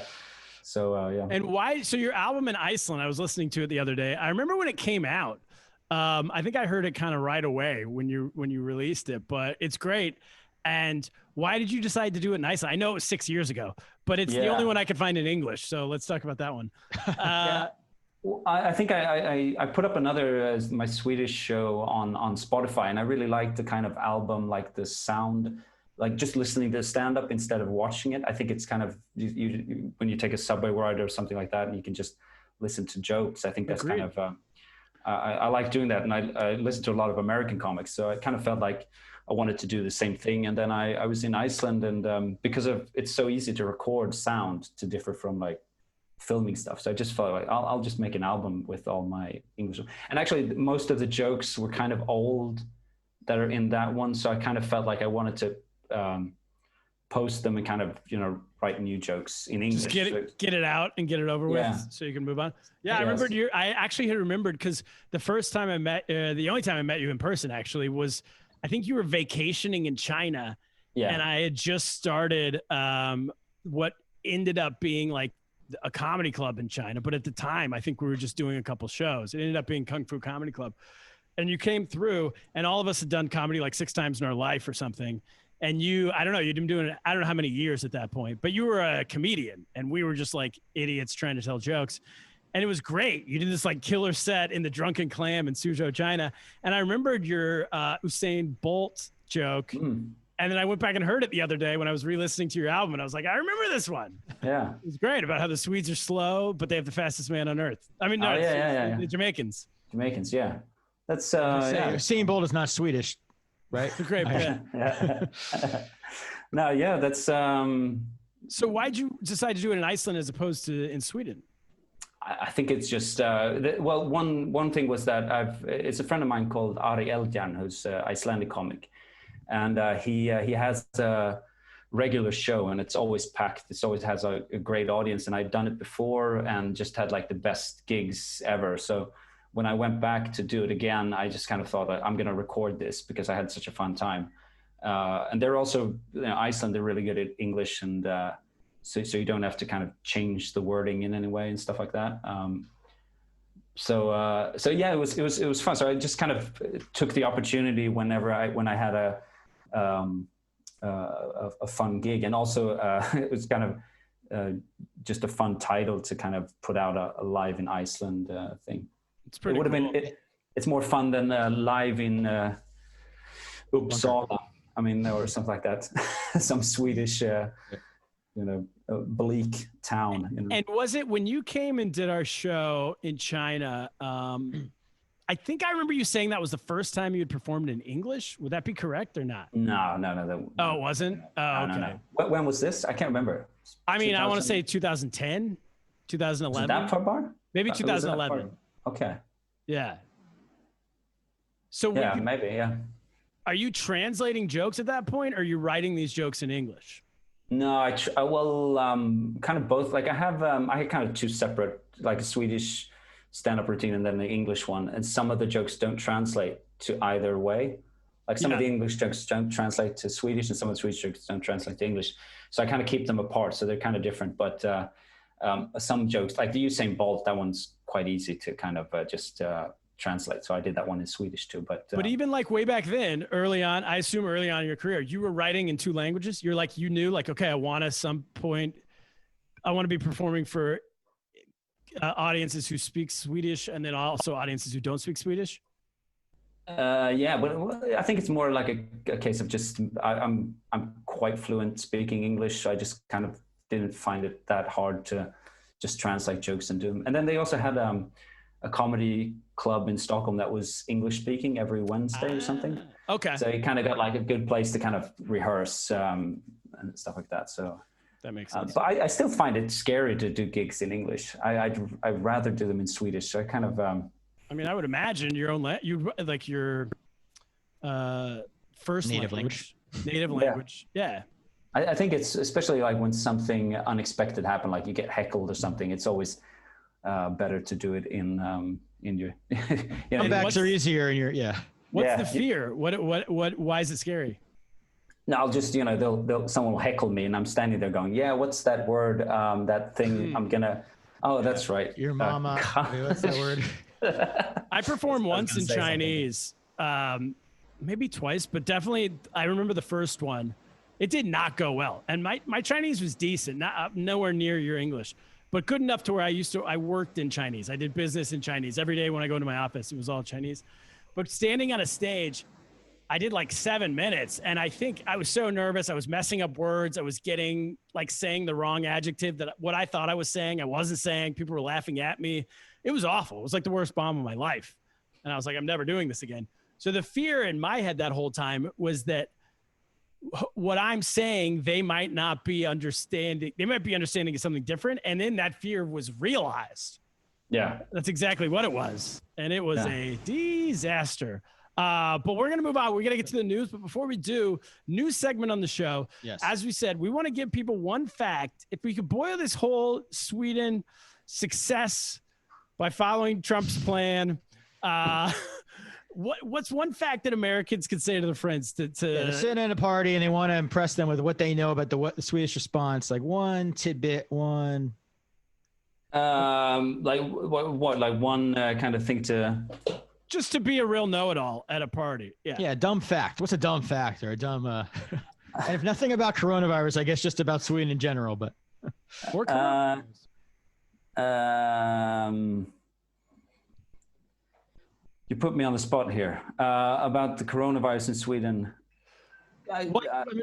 So yeah. And why? So your album in Iceland, I was listening to it the other day. I remember when it came out. I think I heard it kind of right away when you released it, but it's great. And why did you decide to do it in Iceland? I know it was 6 years ago, but it's the only one I could find in English. So let's talk about that one. I think I put up another my Swedish show on Spotify, and I really like the kind of album, like the sound, like just listening to stand up instead of watching it. I think it's kind of you when you take a subway ride or something like that, and you can just listen to jokes. I think that's kind of I like doing that, and I listen to a lot of American comics, so I kind of felt like I wanted to do the same thing. And then I was in Iceland, and because of it's so easy to record sound to differ from like filming stuff, so I just felt like I'll just make an album with all my English. And actually most of the jokes were kind of old that are in that one, so I kind of felt like I wanted to post them and kind of write new jokes in English. Just get it out and get it over with so you can move on. I remembered I actually had remembered because the first time I met the only time I met you in person actually was I think you were vacationing in China, and I had just started what ended up being like a comedy club in China. But at the time, I think we were just doing a couple shows. It ended up being Kung Fu Comedy Club. And you came through, and all of us had done comedy like 6 times in our life or something. And I don't know, you'd been doing it, I don't know how many years at that point, but you were a comedian, and we were just like idiots trying to tell jokes. And it was great. You did this like killer set in the Drunken Clam in Suzhou, China. And I remembered your Usain Bolt joke. And then I went back and heard it the other day when I was re-listening to your album, and I was like, I remember this one. Yeah. It was great about how the Swedes are slow, but they have the fastest man on earth. I mean, no, the Jamaicans. Jamaicans, yeah. That's Usain Bolt is not Swedish, right? It's a great bit. No, yeah, that's So why'd you decide to do it in Iceland as opposed to in Sweden? I think it's just one thing was that it's a friend of mine called Ari Eldjarn, who's an Icelandic comic. And he has a regular show, and it's always packed. It always has a great audience, and I'd done it before and just had like the best gigs ever. So when I went back to do it again, I just kind of thought I'm going to record this because I had such a fun time. And they're also Iceland, they're really good at English, and so you don't have to kind of change the wording in any way and stuff like that. So yeah, it was fun. So I just kind of took the opportunity when I had a fun gig, and also it was kind of just a fun title to kind of put out a live in Iceland thing. It's pretty. It would have been. It's more fun than live in Uppsala. I mean, or something like that. Some Swedish. Bleak town. And was it when you came and did our show in China? I think I remember you saying that was the first time you had performed in English. Would that be correct or not? No. Oh, it wasn't? Oh, okay. No. When was this? I can't remember. I mean, I want to say 2010, 2011. Is that far bar? Maybe 2011. Okay. Yeah. So maybe, yeah. Are you translating jokes at that point, or are you writing these jokes in English? No, kind of both. Like I had kind of 2 separate, like a Swedish stand-up routine and then the English one. And some of the jokes don't translate to either way. Like some of the English jokes don't translate to Swedish, and some of the Swedish jokes don't translate to English. So I kind of keep them apart. So they're kind of different. But some jokes, like the Usain Bolt, that one's quite easy to kind of just translate. So I did that one in Swedish too. But even like way back then, early on, I assume early on in your career, you were writing in 2 languages. You're like, you knew like, okay, I want to be performing for audiences who speak Swedish, and then also audiences who don't speak Swedish. Yeah, but I think it's more like a case of just I'm quite fluent speaking English. I just kind of didn't find it that hard to just translate jokes and do them. And then they also had a comedy club in Stockholm that was English speaking every Wednesday or something. Okay. So you kind of got like a good place to kind of rehearse and stuff like that. So that makes sense. But I still find it scary to do gigs in English. I'd rather do them in Swedish. So I kind of. I mean, I would imagine your own like your first native language. Native language. Yeah. I think it's especially like when something unexpected happened, like you get heckled or something. It's always better to do it in your. Comebacks are easier in your What's the fear? What? Why is it scary? No, I'll just someone will heckle me, and I'm standing there going, "Yeah, what's that word? That thing? I'm gonna. Oh, that's right. Your mama. Wait, what's that word? I performed once in Chinese, maybe twice, but definitely I remember the first one. It did not go well, and my Chinese was decent, nowhere near your English, but good enough to where I worked in Chinese. I did business in Chinese every day when I go into my office. It was all Chinese, but standing on a stage, I did like 7 minutes, and I think I was so nervous. I was messing up words. I was getting like saying the wrong adjective that what I thought I was saying, I wasn't saying. People were laughing at me. It was awful. It was like the worst bomb of my life. And I was like, I'm never doing this again. So the fear in my head that whole time was that what I'm saying, they might not be understanding. They might be understanding something different. And then that fear was realized. Yeah. That's exactly what it was. And it was a disaster. But we're going to move on. We're going to get to the news. But before we do, new segment on the show. Yes. As we said, we want to give people one fact. If we could boil this whole Sweden success by following Trump's plan, what's one fact that Americans could say to their friends they're sitting at a party and they want to impress them with what they know about the Swedish response? Like one tidbit, one. Like what? Like one kind of thing to. Just to be a real know-it-all at a party. Yeah. Yeah. Dumb fact. What's a dumb fact or a dumb? And if nothing about coronavirus, I guess just about Sweden in general. But. Or coronavirus. You put me on the spot here about the coronavirus in Sweden. I mean,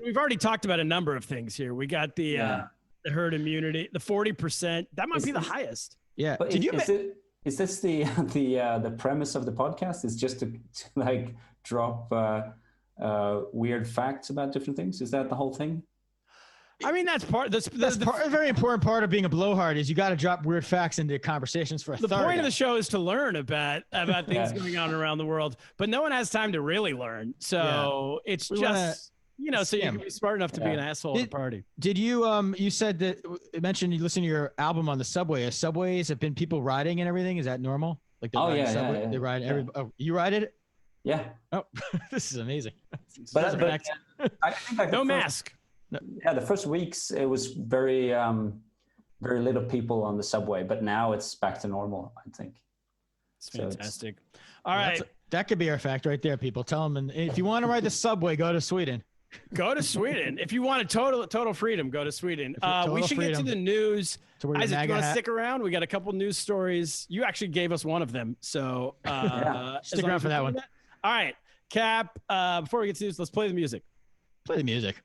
we've already talked about a number of things here. We got the herd immunity, the 40%. That might be the highest. Yeah. But is this the premise of the podcast? Is just to like drop weird facts about different things? Is that the whole thing? I mean, that's part. That's a very important part of being a blowhard is you got to drop weird facts into conversations for authority. The point of the show is to learn about things going on around the world, but no one has time to really learn. So it's so you can be smart enough to be an asshole at a party. Did you you said that you mentioned you listen to your album on the subway. Subways have been people riding and everything. Is that normal? Like they ride every. Oh, you ride it? Yeah. Oh, this is amazing. But I think like no mask. Yeah, the first weeks it was very little people on the subway, but now it's back to normal, I think. It's fantastic. All right. That could be our fact right there, people. Tell them, and if you want to ride the subway, go to Sweden. Go to Sweden. If you want a total freedom, go to Sweden. We should get to the news. Isaac, you want to stick around? We got a couple news stories. You actually gave us one of them. So stick around for that one. All right. Cap, before we get to news, let's play the music. Play the music.